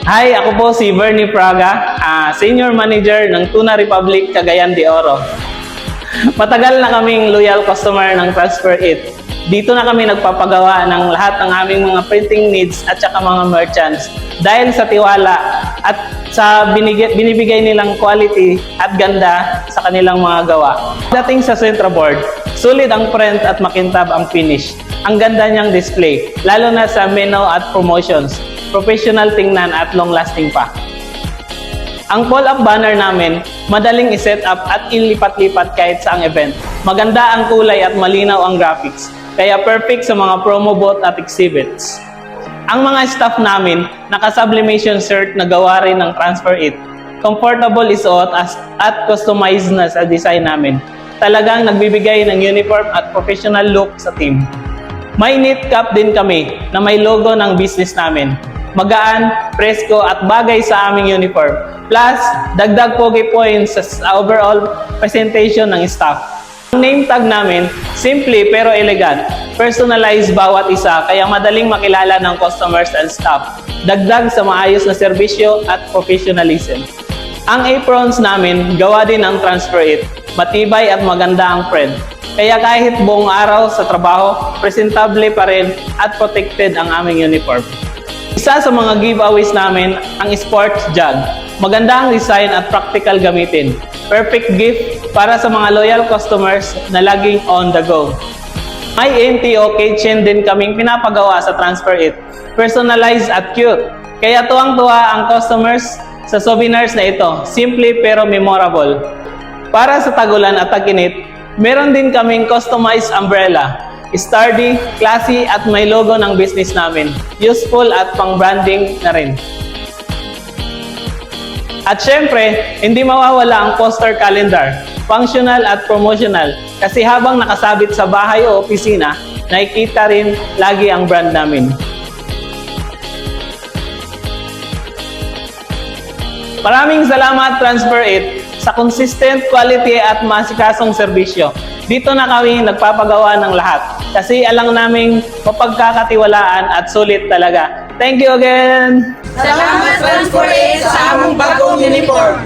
Hi, ako po si Bernie Praga, Senior Manager ng Tuna Republic, Cagayan de Oro. Matagal na kaming loyal customer ng TransferIt. Dito na kami nagpapagawa ng lahat ng aming mga printing needs at saka mga merchants dahil sa tiwala at sa binibigay nilang quality at ganda sa kanilang mga gawa. Dating sa Centraboard, sulit ang print at makintab ang finish. Ang ganda niyang display, lalo na sa menu at promotions. Professional tingnan at long-lasting pa. Ang pull-up banner namin, madaling i-set up at ilipat-lipat kahit saang event. Maganda ang kulay at malinaw ang graphics, kaya perfect sa mga promo booth at exhibits. Ang mga staff namin, naka-sublimation shirt na gawa rin ng TransferIt. Comfortable isuot at customized na sa design namin. Talagang nagbibigay ng uniform at professional look sa team. May knit cap din kami na may logo ng business namin. Magaan, presko at bagay sa aming uniform. Plus, dagdag pogi points sa overall presentation ng staff. Ang name tag namin, simple pero elegant. Personalized bawat isa kaya madaling makilala ng customers and staff. Dagdag sa maayos na serbisyo at professionalism. Ang aprons namin, gawa din ng TransferIt. Matibay at maganda ang print. Kaya kahit buong araw sa trabaho, presentable pa rin at protected ang aming uniform. Isa sa mga giveaways namin, ang sports jug. Maganda ang design at practical gamitin. Perfect gift para sa mga loyal customers na laging on the go. May NTO kitchen din kaming pinapagawa sa TransferIt. Personalized at cute. Kaya tuwang-tuwa ang customers sa souvenirs na ito. Simple pero memorable. Para sa tagulan at tag-init, meron din kaming customized umbrella. Sturdy, classy at may logo ng business namin. Useful at pang-branding na rin. At syempre, hindi mawawala ang poster calendar, functional at promotional. Kasi habang nakasabit sa bahay o opisina, nakikita rin lagi ang brand namin. Maraming salamat TransferIt sa consistent quality at masikasong serbisyo. Dito na kami nagpapagawa ng lahat kasi alam naming mapagkakatiwalaan at sulit talaga. Thank you again! Salamat TransferIt sa among bagong uniform!